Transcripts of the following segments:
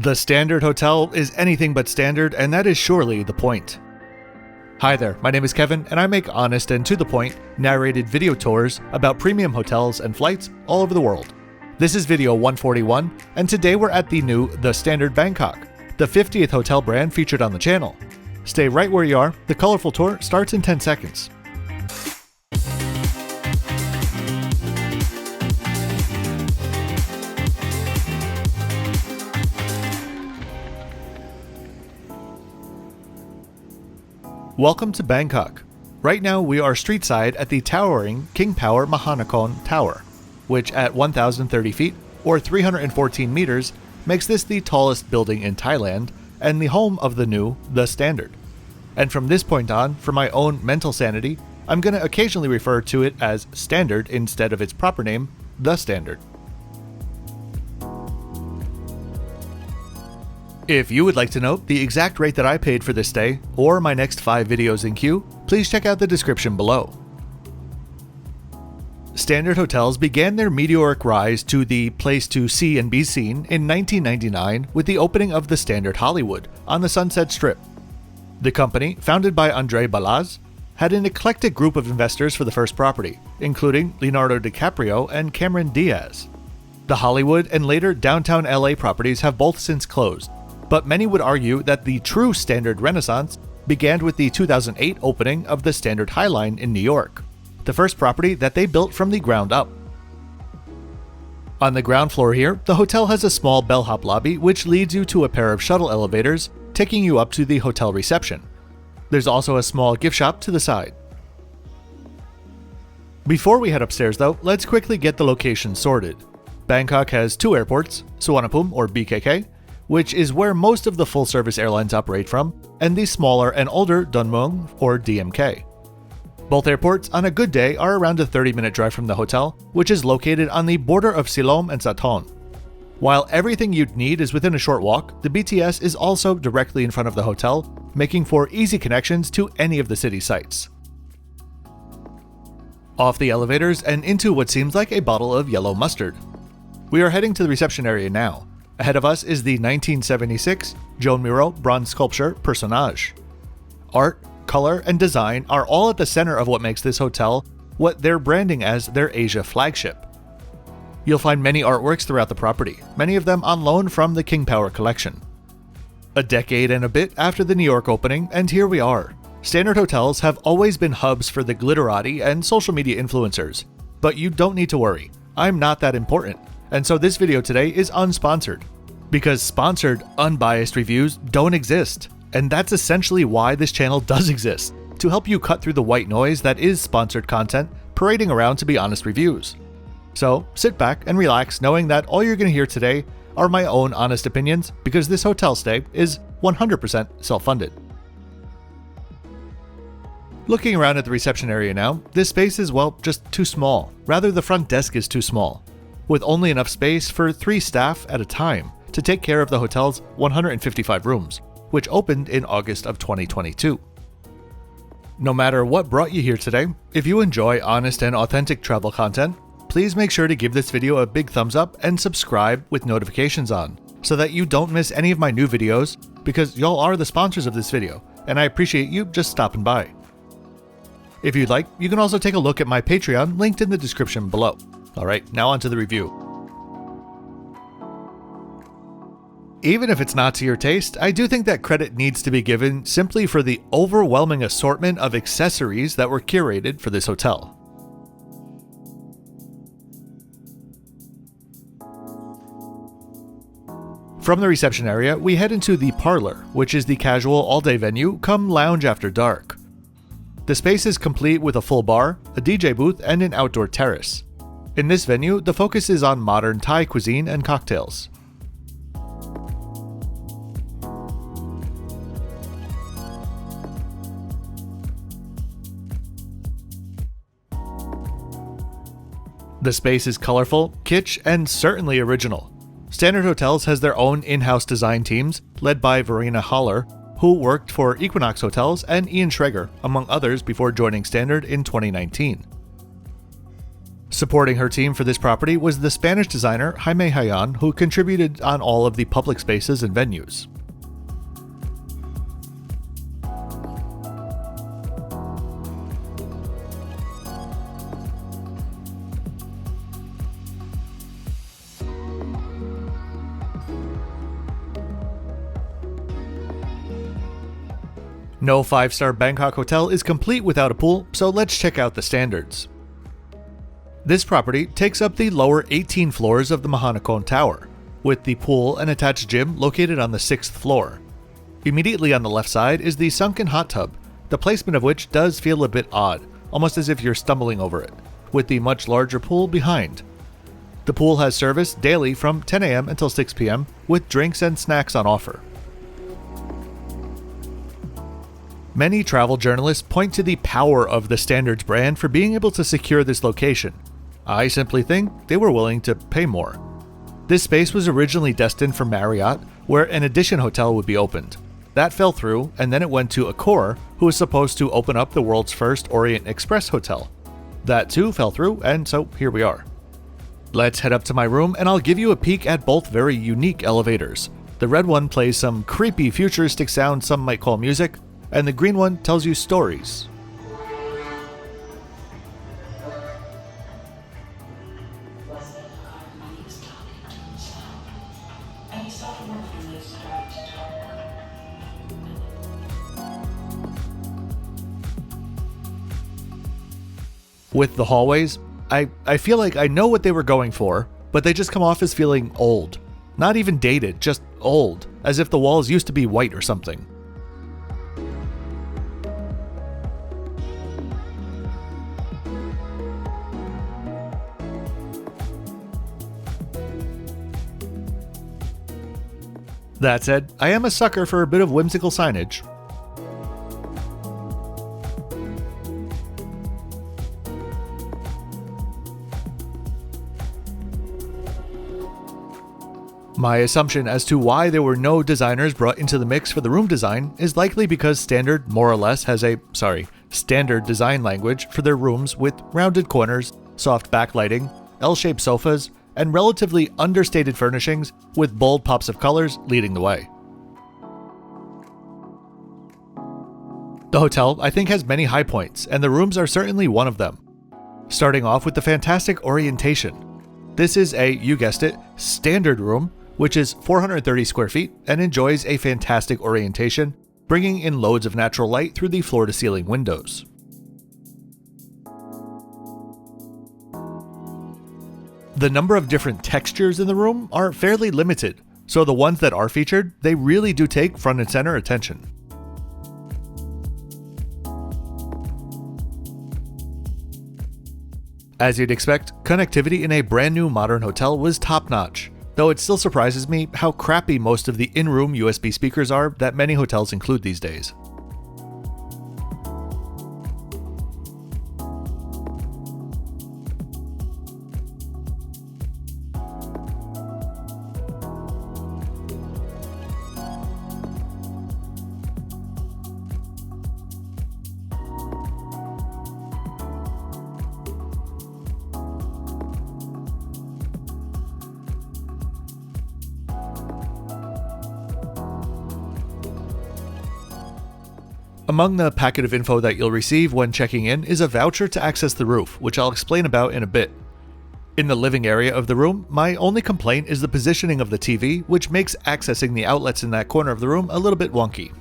The Standard Hotel is anything but standard, and that is surely the point. Hi there, my name is Kevin, and I make honest and to-the-point, narrated video tours about premium hotels and flights all over the world. This is video 141, and today we're at the new The Standard Bangkok, the 50th hotel brand featured on the channel. Stay right where you are, the colorful tour starts in 10 seconds. Welcome to Bangkok. Right now we are street side at the towering King Power Mahanakhon Tower, which at 1,030 feet or 314 meters makes this the tallest building in Thailand and the home of the new The Standard. And from this point on, for my own mental sanity, I'm going to occasionally refer to it as Standard instead of its proper name, The Standard. If you would like to know the exact rate that I paid for this stay, or my next 5 videos in queue, please check out the description below. Standard hotels began their meteoric rise to the place to see and be seen in 1999 with the opening of the Standard Hollywood on the Sunset Strip. The company, founded by Andre Balaz, had an eclectic group of investors for the first property, including Leonardo DiCaprio and Cameron Diaz. The Hollywood and later downtown LA properties have both since closed, but many would argue that the true Standard Renaissance began with the 2008 opening of the Standard Highline in New York, the first property that they built from the ground up. On the ground floor here, the hotel has a small bellhop lobby which leads you to a pair of shuttle elevators taking you up to the hotel reception. There's also a small gift shop to the side. Before we head upstairs though, let's quickly get the location sorted. Bangkok has 2 airports, Suvarnabhumi or BKK, which is where most of the full-service airlines operate from, and the smaller and older Don Mueang or DMK. Both airports on a good day are around a 30-minute drive from the hotel, which is located on the border of Silom and Sathon. While everything you'd need is within a short walk, the BTS is also directly in front of the hotel, making for easy connections to any of the city sites. Off the elevators and into what seems like a bottle of yellow mustard. We are heading to the reception area now. Ahead of us is the 1976 Joan Miro bronze sculpture Personnage. Art, color, and design are all at the center of what makes this hotel what they're branding as their Asia flagship. You'll find many artworks throughout the property, many of them on loan from the King Power collection. A decade and a bit after the New York opening, and here we are. Standard hotels have always been hubs for the glitterati and social media influencers, but you don't need to worry, I'm not that important. And so this video today is unsponsored, because sponsored, unbiased reviews don't exist. And that's essentially why this channel does exist, to help you cut through the white noise that is sponsored content parading around to be honest reviews. So sit back and relax knowing that all you're going to hear today are my own honest opinions, because this hotel stay is 100% self-funded. Looking around at the reception area now, this space is, well, just too small. Rather, the front desk is too small, with only enough space for 3 staff at a time to take care of the hotel's 155 rooms, which opened in August of 2022. No matter what brought you here today, if you enjoy honest and authentic travel content, please make sure to give this video a big thumbs up and subscribe with notifications on, so that you don't miss any of my new videos, because y'all are the sponsors of this video, and I appreciate you just stopping by. If you'd like, you can also take a look at my Patreon linked in the description below. Alright, now on to the review. Even if it's not to your taste, I do think that credit needs to be given simply for the overwhelming assortment of accessories that were curated for this hotel. From the reception area, we head into the Parlor, which is the casual all-day venue come lounge after dark. The space is complete with a full bar, a DJ booth, and an outdoor terrace. In this venue, the focus is on modern Thai cuisine and cocktails. The space is colorful, kitsch, and certainly original. Standard Hotels has their own in-house design teams, led by Verena Haller, who worked for Equinox Hotels and Ian Schrager, among others, before joining Standard in 2019. Supporting her team for this property was the Spanish designer Jaime Hayan, who contributed on all of the public spaces and venues. No 5-star Bangkok hotel is complete without a pool, so let's check out the standards. This property takes up the lower 18 floors of the Mahanakhon Tower, with the pool and attached gym located on the 6th floor. Immediately on the left side is the sunken hot tub, the placement of which does feel a bit odd, almost as if you're stumbling over it, with the much larger pool behind. The pool has service daily from 10 a.m. until 6 p.m. with drinks and snacks on offer. Many travel journalists point to the power of the Standards brand for being able to secure this location. I simply think they were willing to pay more. This space was originally destined for Marriott, where an Edition hotel would be opened. That fell through, and then it went to Accor, who was supposed to open up the world's first Orient Express hotel. That too fell through, and so here we are. Let's head up to my room and I'll give you a peek at both very unique elevators. The red one plays some creepy futuristic sound some might call music, and the green one tells you stories. With the hallways, I feel like I know what they were going for, but they just come off as feeling old. Not even dated, just old, as if the walls used to be white or something. That said, I am a sucker for a bit of whimsical signage. My assumption as to why there were no designers brought into the mix for the room design is likely because Standard more or less has a, standard design language for their rooms with rounded corners, soft backlighting, L-shaped sofas, and relatively understated furnishings with bold pops of colors leading the way. The hotel, I think, has many high points, and the rooms are certainly one of them. Starting off with the fantastic orientation. This is a, you guessed it, standard room, which is 430 square feet and enjoys a fantastic orientation, bringing in loads of natural light through the floor-to-ceiling windows. The number of different textures in the room are fairly limited, so the ones that are featured, they really do take front and center attention. As you'd expect, connectivity in a brand new modern hotel was top-notch, though it still surprises me how crappy most of the in-room USB speakers are that many hotels include these days. Among the packet of info that you'll receive when checking in is a voucher to access the roof, which I'll explain about in a bit. In the living area of the room, my only complaint is the positioning of the TV, which makes accessing the outlets in that corner of the room a little bit wonky.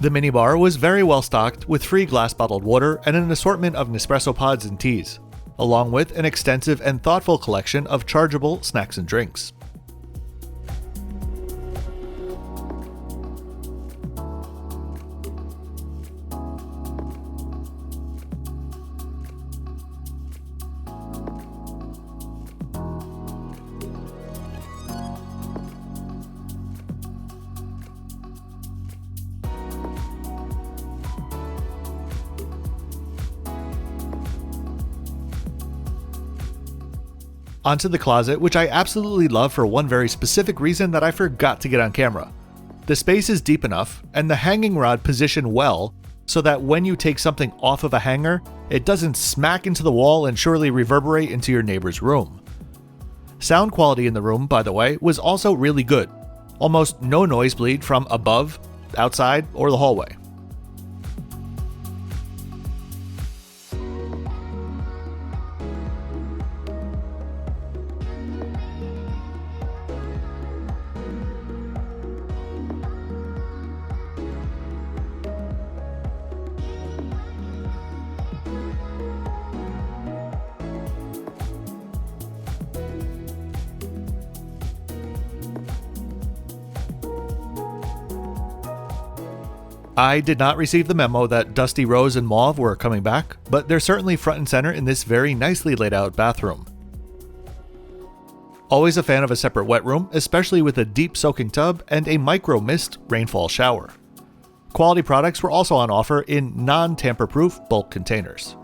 The minibar was very well stocked with free glass bottled water and an assortment of Nespresso pods and teas, along with an extensive and thoughtful collection of chargeable snacks and drinks. Onto the closet, which I absolutely love for one very specific reason that I forgot to get on camera. The space is deep enough, and the hanging rod positioned well so that when you take something off of a hanger, it doesn't smack into the wall and surely reverberate into your neighbor's room. Sound quality in the room, by the way, was also really good. Almost no noise bleed from above, outside, or the hallway. I did not receive the memo that Dusty Rose and Mauve were coming back, but they're certainly front and center in this very nicely laid out bathroom. Always a fan of a separate wet room, especially with a deep soaking tub and a micro mist rainfall shower. Quality products were also on offer in non-tamper-proof bulk containers.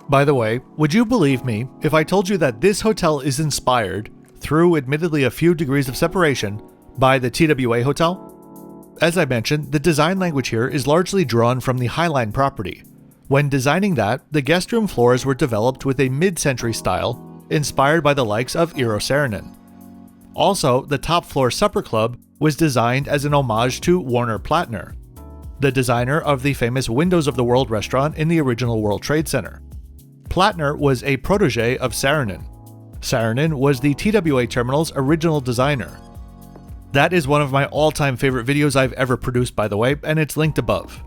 By the way, would you believe me if I told you that this hotel is inspired, through admittedly a few degrees of separation, by the TWA Hotel? As I mentioned, the design language here is largely drawn from the Highline property. When designing that, the guest room floors were developed with a mid-century style, inspired by the likes of Eero Saarinen. Also, the top floor supper club was designed as an homage to Warner Plattner, the designer of the famous Windows of the World restaurant in the original World Trade Center. Plattner was a protege of Saarinen. Saarinen was the TWA terminal's original designer. That is one of my all-time favorite videos I've ever produced, by the way, and it's linked above.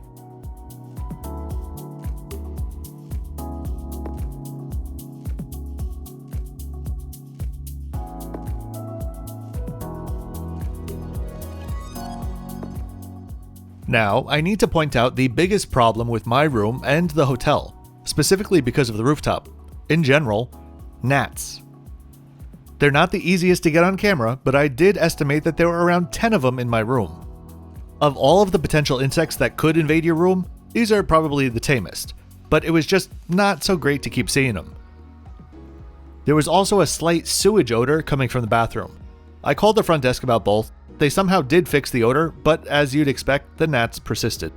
Now, I need to point out the biggest problem with my room and the hotel, specifically because of the rooftop. In general, gnats. They're not the easiest to get on camera, but I did estimate that there were around 10 of them in my room. Of all of the potential insects that could invade your room, these are probably the tamest, but it was just not so great to keep seeing them. There was also a slight sewage odor coming from the bathroom. I called the front desk about both. They somehow did fix the odor, but as you'd expect, the gnats persisted.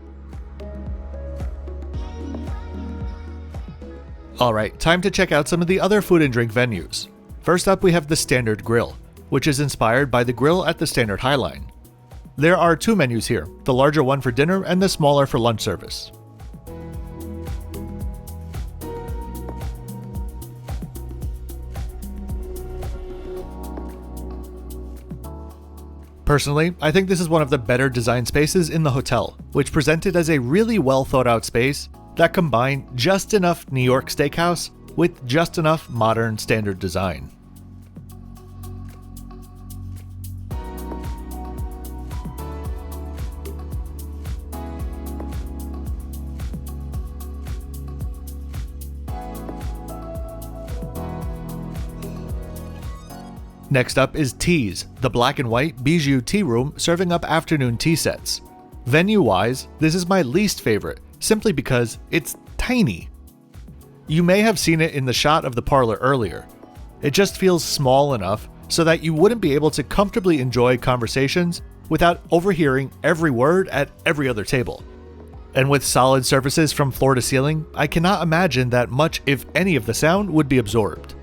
Alright, time to check out some of the other food and drink venues. First up, we have the Standard Grill, which is inspired by the grill at the Standard Highline. There are two menus here, the larger one for dinner and the smaller for lunch service. Personally, I think this is one of the better designed spaces in the hotel, which presented as a really well thought out space that combined just enough New York steakhouse with just enough modern standard design. Next up is Teas, the black and white bijou tea room serving up afternoon tea sets. Venue-wise, this is my least favorite, simply because it's tiny. You may have seen it in the shot of the parlor earlier. It just feels small enough so that you wouldn't be able to comfortably enjoy conversations without overhearing every word at every other table. And with solid surfaces from floor to ceiling, I cannot imagine that much, if any, of the sound would be absorbed.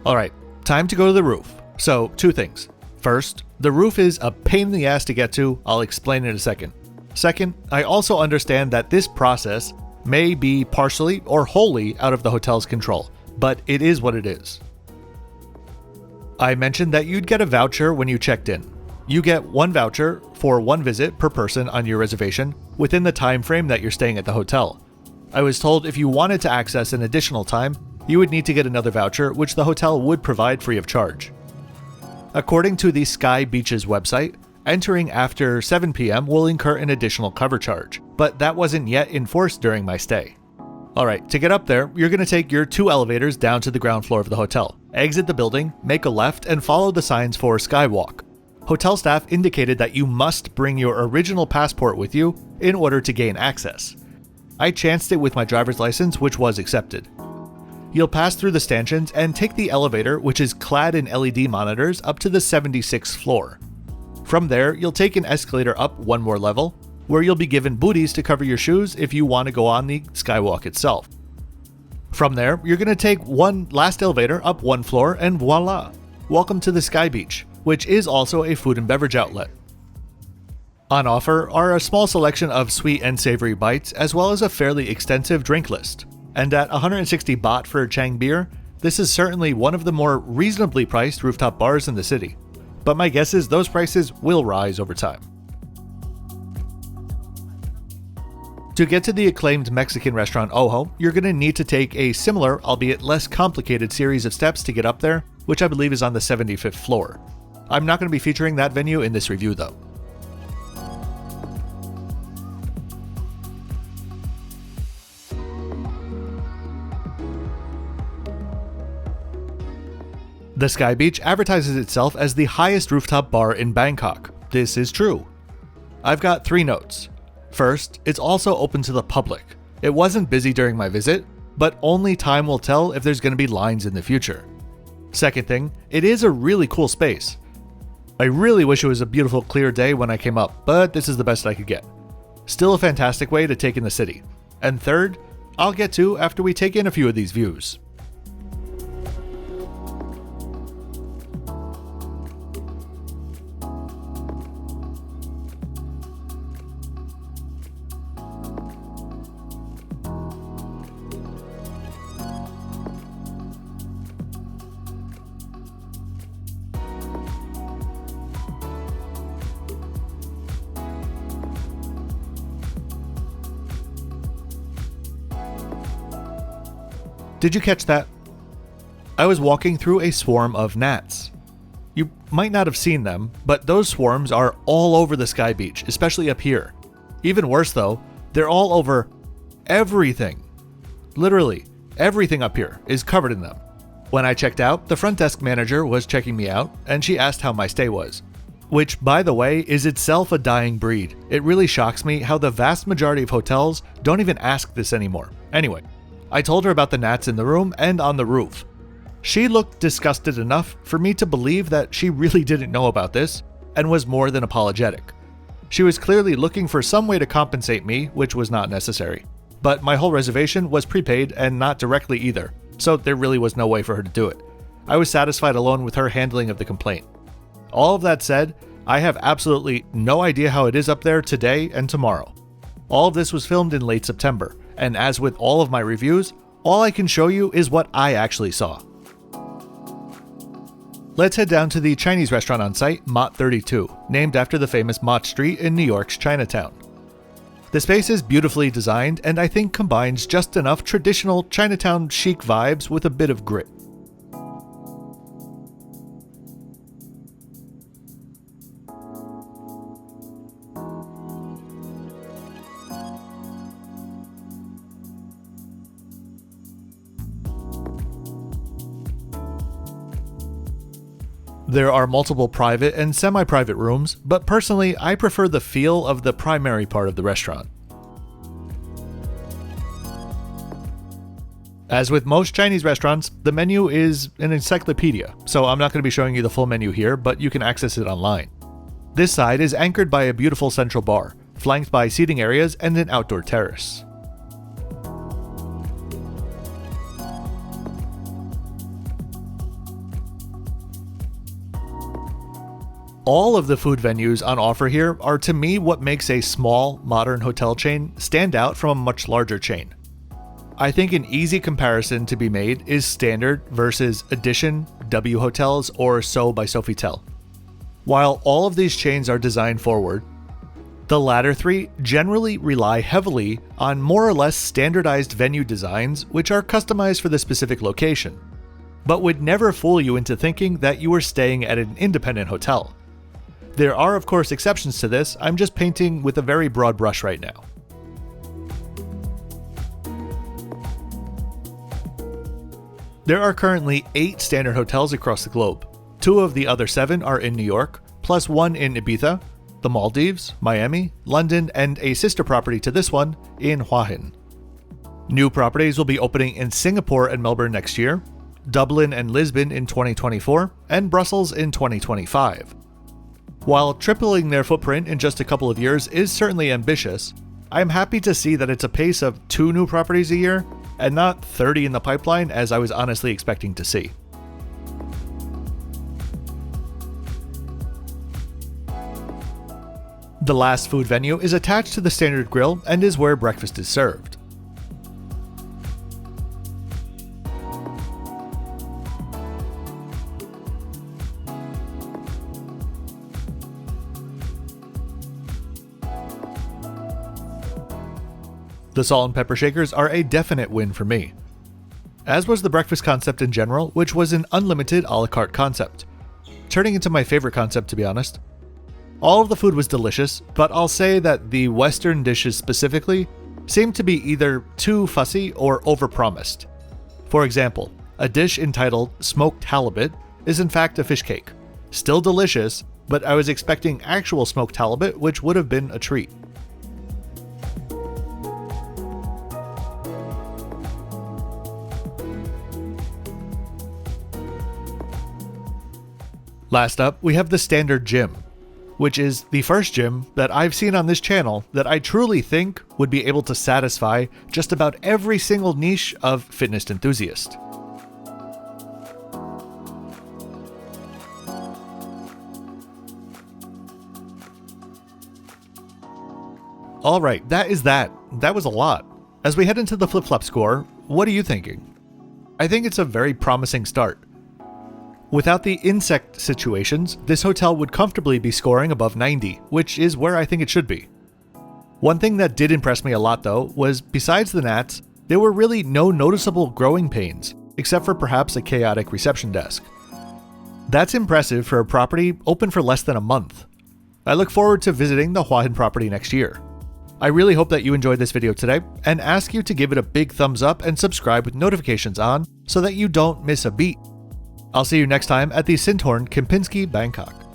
Alright, time to go to the roof. So, two things. First, the roof is a pain in the ass to get to, I'll explain in a second. Second, I also understand that this process may be partially or wholly out of the hotel's control, but it is what it is. I mentioned that you'd get a voucher when you checked in. You get one voucher for one visit per person on your reservation within the time frame that you're staying at the hotel. I was told if you wanted to access an additional time, you would need to get another voucher, which the hotel would provide free of charge. According to the Sky Beaches website, entering after 7 p.m. will incur an additional cover charge, but that wasn't yet enforced during my stay. Alright, to get up there, you're going to take your 2 elevators down to the ground floor of the hotel, exit the building, make a left, and follow the signs for Skywalk. Hotel staff indicated that you must bring your original passport with you in order to gain access. I chanced it with my driver's license, which was accepted. You'll pass through the stanchions and take the elevator, which is clad in LED monitors, up to the 76th floor. From there, you'll take an escalator up 1 more level, where you'll be given booties to cover your shoes if you want to go on the skywalk itself. From there, you're going to take one last elevator up 1 floor and voila! Welcome to the Sky Beach, which is also a food and beverage outlet. On offer are a small selection of sweet and savory bites, as well as a fairly extensive drink list. And at 160 baht for Chang beer, this is certainly one of the more reasonably priced rooftop bars in the city. But my guess is those prices will rise over time. To get to the acclaimed Mexican restaurant Ojo, you're going to need to take a similar, albeit less complicated series of steps to get up there, which I believe is on the 75th floor. I'm not going to be featuring that venue in this review though. The Sky Beach advertises itself as the highest rooftop bar in Bangkok. This is true. I've got 3 notes. First, it's also open to the public. It wasn't busy during my visit, but only time will tell if there's going to be lines in the future. Second thing, it is a really cool space. I really wish it was a beautiful clear day when I came up, but this is the best I could get. Still a fantastic way to take in the city. And third, I'll get to after we take in a few of these views. Did you catch that? I was walking through a swarm of gnats. You might not have seen them, but those swarms are all over the Sky Beach, especially up here. Even worse though, they're all over everything. Literally, everything up here is covered in them. When I checked out, the front desk manager was checking me out, and she asked how my stay was. Which, by the way, is itself a dying breed. It really shocks me how the vast majority of hotels don't even ask this anymore. Anyway, I told her about the gnats in the room and on the roof. She looked disgusted enough for me to believe that she really didn't know about this and was more than apologetic. She was clearly looking for some way to compensate me, which was not necessary. But my whole reservation was prepaid and not directly either, so there really was no way for her to do it. I was satisfied alone with her handling of the complaint. All of that said, I have absolutely no idea how it is up there today and tomorrow. All of this was filmed in late September, and as with all of my reviews, all I can show you is what I actually saw. Let's head down to the Chinese restaurant on site, Mott 32, named after the famous Mott Street in New York's Chinatown. The space is beautifully designed and I think combines just enough traditional Chinatown chic vibes with a bit of grit. There are multiple private and semi-private rooms, but personally I prefer the feel of the primary part of the restaurant. As with most Chinese restaurants, the menu is an encyclopedia, so I'm not going to be showing you the full menu here, but you can access it online. This side is anchored by a beautiful central bar, flanked by seating areas and an outdoor terrace. All of the food venues on offer here are to me what makes a small, modern hotel chain stand out from a much larger chain. I think an easy comparison to be made is Standard versus Edition, W Hotels, or So by Sofitel. While all of these chains are design forward, the latter 3 generally rely heavily on more or less standardized venue designs which are customized for the specific location, but would never fool you into thinking that you were staying at an independent hotel. There are of course exceptions to this, I'm just painting with a very broad brush right now. There are currently 8 standard hotels across the globe. 2 of the other 7 are in New York, plus 1 in Ibiza, the Maldives, Miami, London, and a sister property to this one in Hua Hin. New properties will be opening in Singapore and Melbourne next year, Dublin and Lisbon in 2024, and Brussels in 2025. While tripling their footprint in just a couple of years is certainly ambitious, I am happy to see that it's a pace of 2 new properties a year and not 30 in the pipeline as I was honestly expecting to see. The last food venue is attached to the standard grill and is where breakfast is served. The salt and pepper shakers are a definite win for me, as was the breakfast concept in general, which was an unlimited a la carte concept, turning into my favorite concept to be honest. All of the food was delicious, but I'll say that the Western dishes specifically seemed to be either too fussy or overpromised. For example, a dish entitled smoked halibut is in fact a fish cake. Still delicious, but I was expecting actual smoked halibut, which would have been a treat. Last up, we have the Standard Gym, which is the first gym that I've seen on this channel that I truly think would be able to satisfy just about every single niche of fitness enthusiast. Alright, that is that. That was a lot. As we head into the flip-flop score, what are you thinking? I think it's a very promising start. Without the insect situations, this hotel would comfortably be scoring above 90, which is where I think it should be. One thing that did impress me a lot though was, besides the gnats, there were really no noticeable growing pains, except for perhaps a chaotic reception desk. That's impressive for a property open for less than a month. I look forward to visiting the Hua Hin property next year. I really hope that you enjoyed this video today, and ask you to give it a big thumbs up and subscribe with notifications on so that you don't miss a beat. I'll see you next time at the Sinthorn Kempinski, Bangkok.